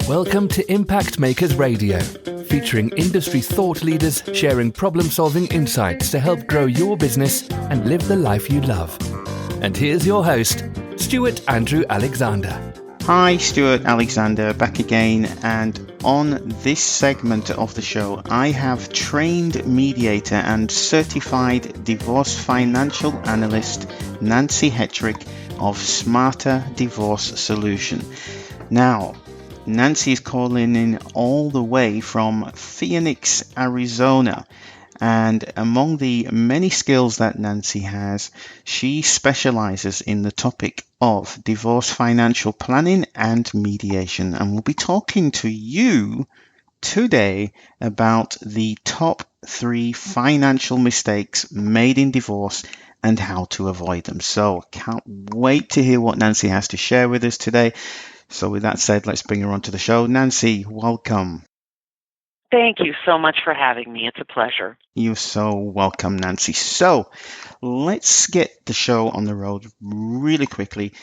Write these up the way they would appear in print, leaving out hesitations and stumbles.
Welcome to Impact Makers Radio, featuring industry thought leaders sharing problem-solving insights to help grow your business and live the life you love. And here's your host, Stuart Andrew Alexander. Hi, Stuart Alexander back again, and on this segment of the show, I have trained mediator and certified divorce financial analyst Nany Hetrick of Smarter Divorce Solution. Now, Nany is calling in all the way from Phoenix, Arizona. And among the many skills that Nany has, she specializes in the topic of divorce financial planning and mediation. And we'll be talking to you today about the top 3 financial mistakes made in divorce and how to avoid them. So can't wait to hear what Nany has to share with us today. So with that said, let's bring her onto the show. Nany, welcome. Thank you so much for having me. It's a pleasure. You're so welcome, Nany. So let's get the show on the road really quickly.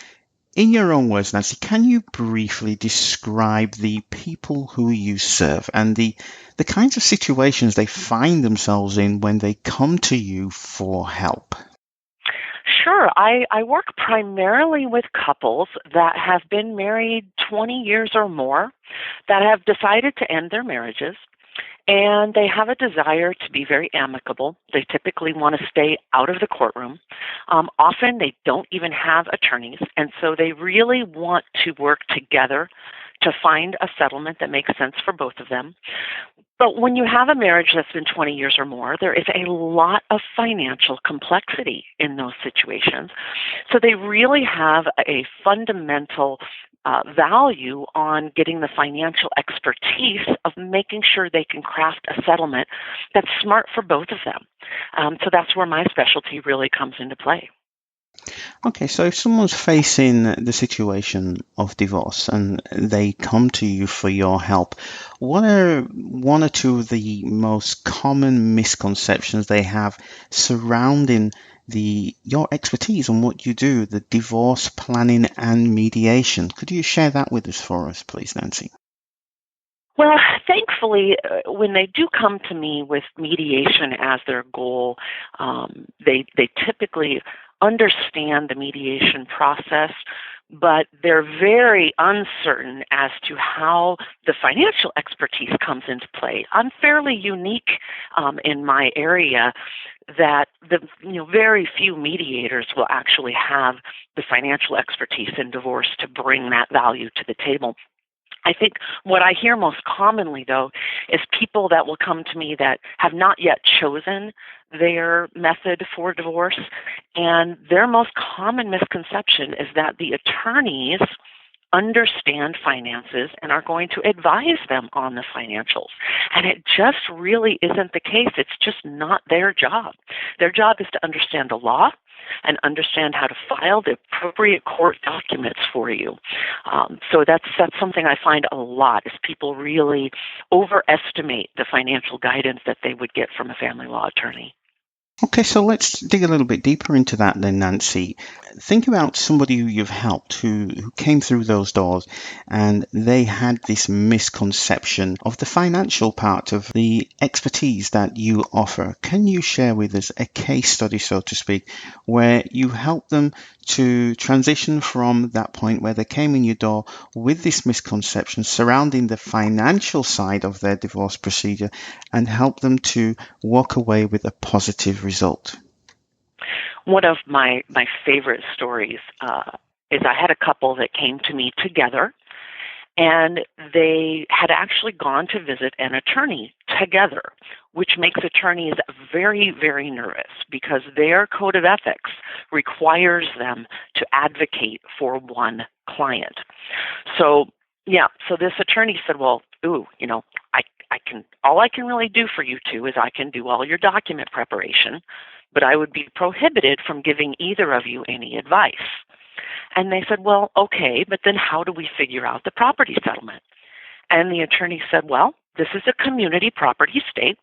In your own words, Nany, can you briefly describe the people who you serve and the kinds of situations they find themselves in when they come to you for help? Sure. I work primarily with couples that have been married 20 years or more, that have decided to end their marriages, and they have a desire to be very amicable. They typically want to stay out of the courtroom. Often they don't even have attorneys, and so they really want to work together to find a settlement that makes sense for both of them. But when you have a marriage that's been 20 years or more, there is a lot of financial complexity in those situations. So they really have a fundamental value on getting the financial expertise of making sure they can craft a settlement that's smart for both of them. So that's where my specialty really comes into play. Okay, so if someone's facing the situation of divorce and they come to you for your help, what are one or two of the most common misconceptions they have surrounding your expertise and what you do, the divorce planning and mediation? Could you share that with us for us, please, Nany? Well, thankfully, when they do come to me with mediation as their goal, they typically understand the mediation process, but they're very uncertain as to how the financial expertise comes into play. I'm fairly unique in my area that very few mediators will actually have the financial expertise in divorce to bring that value to the table. I think what I hear most commonly, though, is people that will come to me that have not yet chosen their method for divorce, and their most common misconception is that the attorneys understand finances and are going to advise them on the financials. And it just really isn't the case. It's just not their job. Their job is to understand the law and understand how to file the appropriate court documents for you. So that's something I find a lot, is people really overestimate the financial guidance that they would get from a family law attorney. Okay, so let's dig a little bit deeper into that then, Nany. Think about somebody who you've helped who came through those doors and they had this misconception of the financial part of the expertise that you offer. Can you share with us a case study, so to speak, where you helped them to transition from that point where they came in your door with this misconception surrounding the financial side of their divorce procedure and help them to walk away with a positive result? One of my favorite stories is I had a couple that came to me together, and they had actually gone to visit an attorney together, which makes attorneys very, very nervous because their code of ethics requires them to advocate for one client. So this attorney said, well, all I can really do for you two is I can do all your document preparation, but I would be prohibited from giving either of you any advice. And they said, well, okay, but then how do we figure out the property settlement? And the attorney said, well, this is a community property state,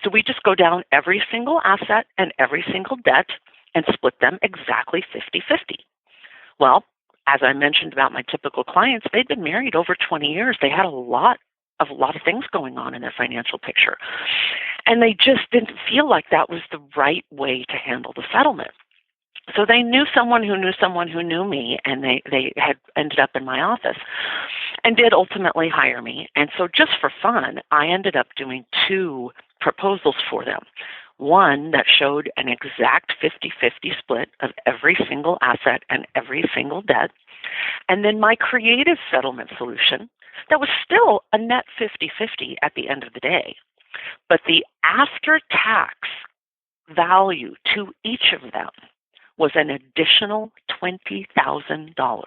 so we just go down every single asset and every single debt and split them exactly 50-50. Well, as I mentioned about my typical clients, they'd been married over 20 years. They had a lot of things going on in their financial picture. And they just didn't feel like that was the right way to handle the settlement. So they knew someone who knew someone who knew me, and they had ended up in my office and did ultimately hire me. And so just for fun, I ended up doing 2 proposals for them. One that showed an exact 50-50 split of every single asset and every single debt. And then my creative settlement solution that was still a net 50-50 at the end of the day. But the after-tax value to each of them was an additional $20,000.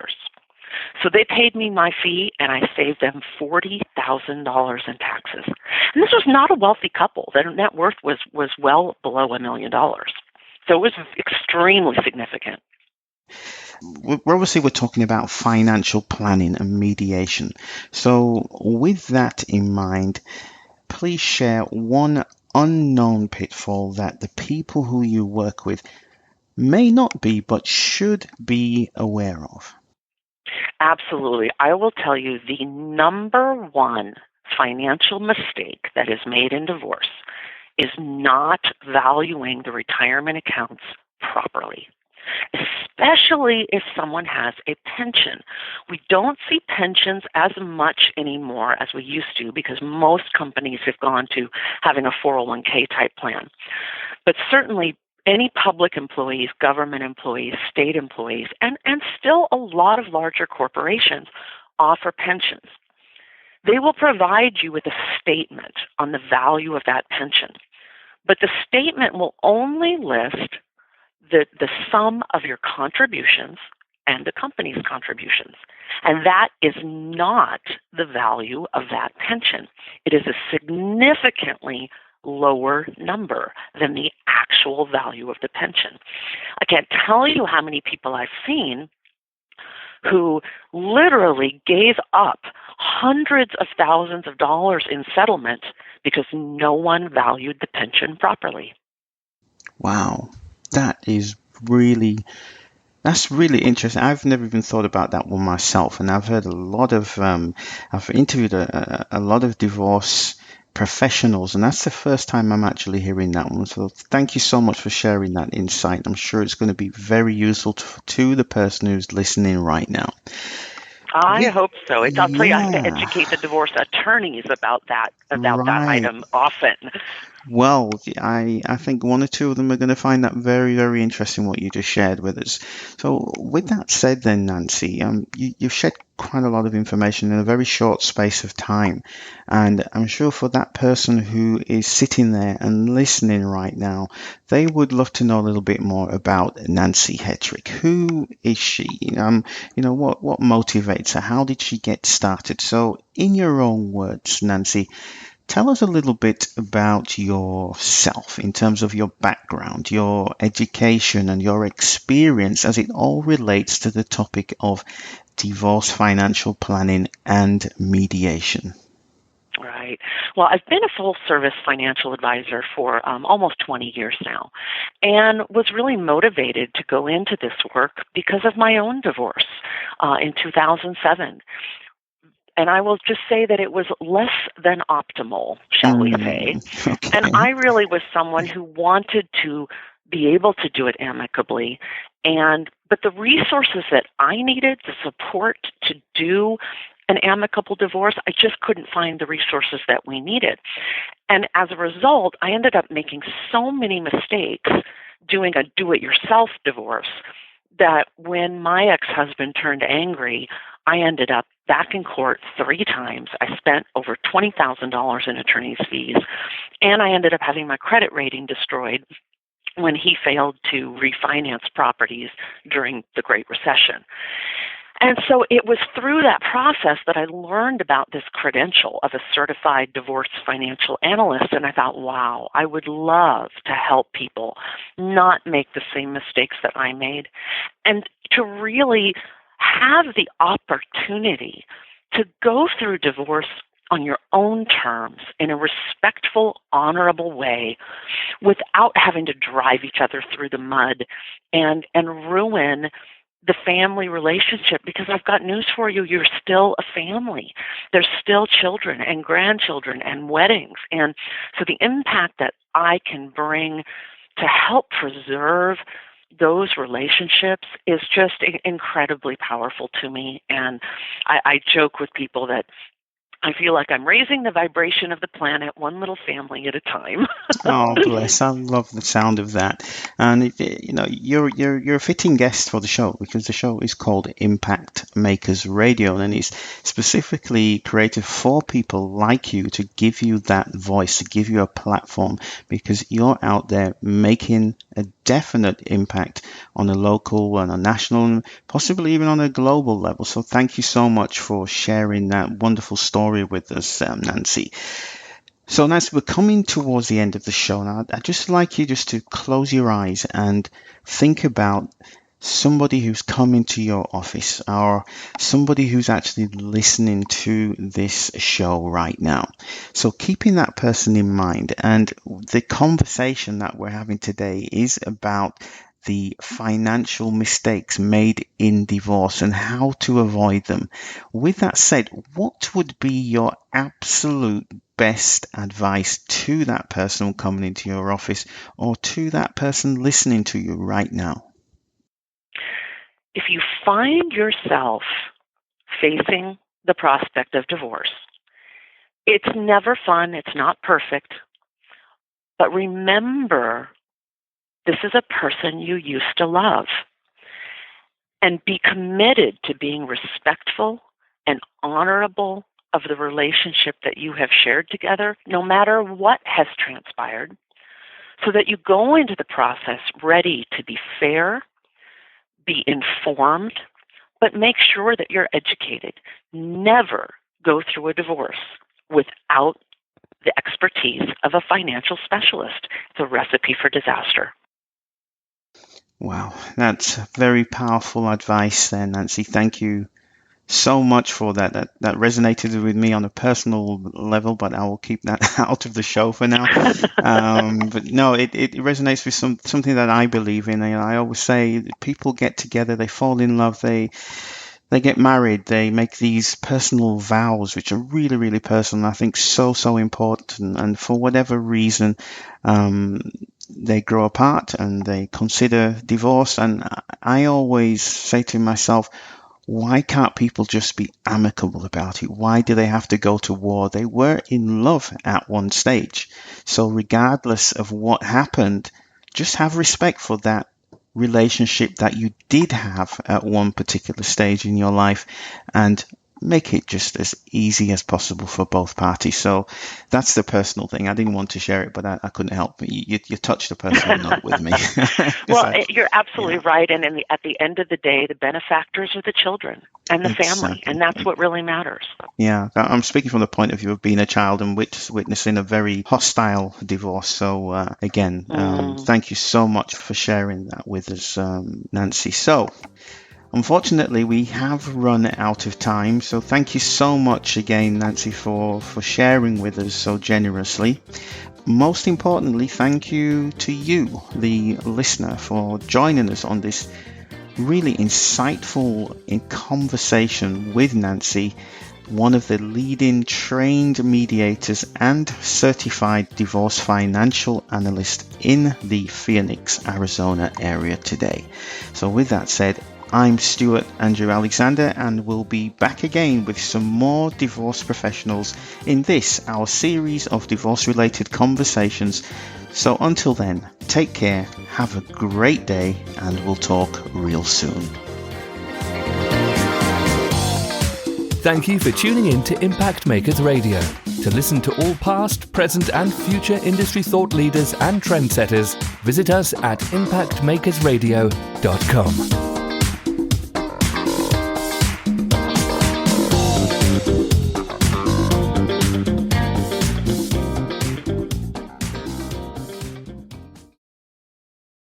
So they paid me my fee, and I saved them $40,000 in taxes. And this was not a wealthy couple. Their net worth was well below $1 million. So it was extremely significant. We're talking about financial planning and mediation. So with that in mind, please share one unknown pitfall that the people who you work with may not be but should be aware of. Absolutely. I will tell you the number one financial mistake that is made in divorce is not valuing the retirement accounts properly, especially if someone has a pension. We don't see pensions as much anymore as we used to because most companies have gone to having a 401k type plan. But certainly any public employees, government employees, state employees, and still a lot of larger corporations offer pensions. They will provide you with a statement on the value of that pension, but the statement will only list the sum of your contributions and the company's contributions. And that is not the value of that pension. It is a significantly lower number than the actual value of the pension. I can't tell you how many people I've seen who literally gave up hundreds of thousands of dollars in settlement because no one valued the pension properly. Wow, that's really interesting. I've never even thought about that one myself, and I've heard I've interviewed a lot of divorce professionals, and that's the first time I'm actually hearing that one. So thank you so much for sharing that insight. I'm sure it's going to be very useful to the person who's listening right now. I hope so. I'll tell you, I have to educate the divorce attorneys about that item often. Well, I think one or two of them are going to find that very, very interesting, what you just shared with us. So with that said then, Nancy, you've shared quite a lot of information in a very short space of time. And I'm sure for that person who is sitting there and listening right now, they would love to know a little bit more about Nancy Hetrick. Who is she? What motivates her? How did she get started? So in your own words, Nancy, tell us a little bit about yourself in terms of your background, your education, and your experience as it all relates to the topic of divorce financial planning and mediation. Right. Well, I've been a full-service financial advisor for almost 20 years now, and was really motivated to go into this work because of my own divorce in 2007. And I will just say that it was less than optimal, shall we say. Okay. And I really was someone who wanted to be able to do it amicably. But the resources that I needed, the support to do an amicable divorce, I just couldn't find the resources that we needed. And as a result, I ended up making so many mistakes doing a do-it-yourself divorce that when my ex-husband turned angry, I ended up back in court 3 times. I spent over $20,000 in attorney's fees, and I ended up having my credit rating destroyed when he failed to refinance properties during the Great Recession. And so it was through that process that I learned about this credential of a certified divorce financial analyst, and I thought, wow, I would love to help people not make the same mistakes that I made, and to really have the opportunity to go through divorce on your own terms in a respectful, honorable way without having to drive each other through the mud and ruin the family relationship, because I've got news for you. You're still a family. There's still children and grandchildren and weddings. And so the impact that I can bring to help preserve those relationships is just incredibly powerful to me. And I joke with people that I feel like I'm raising the vibration of the planet one little family at a time. Oh, bless! I love the sound of that. And you're a fitting guest for the show, because the show is called Impact Makers Radio, and it's specifically created for people like you to give you that voice, to give you a platform, because you're out there making a definite impact on a local and a national, and possibly even on a global level. So thank you so much for sharing that wonderful story with us, Nancy. So Nancy, we're coming towards the end of the show now. I'd just like you just to close your eyes and think about somebody who's come into your office, or somebody who's actually listening to this show right now. So keeping that person in mind, and the conversation that we're having today is about the financial mistakes made in divorce and how to avoid them. With that said, what would be your absolute best advice to that person coming into your office, or to that person listening to you right now? If you find yourself facing the prospect of divorce, it's never fun, it's not perfect, but remember, this is a person you used to love. And be committed to being respectful and honorable of the relationship that you have shared together, no matter what has transpired, so that you go into the process ready to be fair, be informed, but make sure that you're educated. Never go through a divorce without the expertise of a financial specialist. It's a recipe for disaster. Wow, that's very powerful advice there, Nancy. Thank you so much for that. That resonated with me on a personal level, but I will keep that out of the show for now. But no, it resonates with something that I believe in. I always say people get together, they fall in love, they get married, they make these personal vows, which are really, really personal. I think so important. And for whatever reason, they grow apart and they consider divorce. And I always say to myself, why can't people just be amicable about it? Why do they have to go to war? They were in love at one stage. So regardless of what happened, just have respect for that relationship that you did have at one particular stage in your life, and make it just as easy as possible for both parties. So that's the personal thing. I didn't want to share it, but I couldn't help it. You touched a personal note with me. Well, you're absolutely right. And at the end of the day, the benefactors are the children and the family, and that's what really matters. Yeah, I'm speaking from the point of view of being a child and witnessing a very hostile divorce. So again, thank you so much for sharing that with us, Nancy. So unfortunately, we have run out of time, so thank you so much again, Nancy, for sharing with us so generously. Most importantly, thank you to you, the listener, for joining us on this really insightful conversation with Nancy, one of the leading trained mediators and certified divorce financial analyst in the Phoenix, Arizona area today. So with that said, I'm Stuart Andrew Alexander, and we'll be back again with some more divorce professionals in this, our series of divorce-related conversations. So until then, take care, have a great day, and we'll talk real soon. Thank you for tuning in to Impact Makers Radio. To listen to all past, present, and future industry thought leaders and trendsetters, visit us at impactmakersradio.com.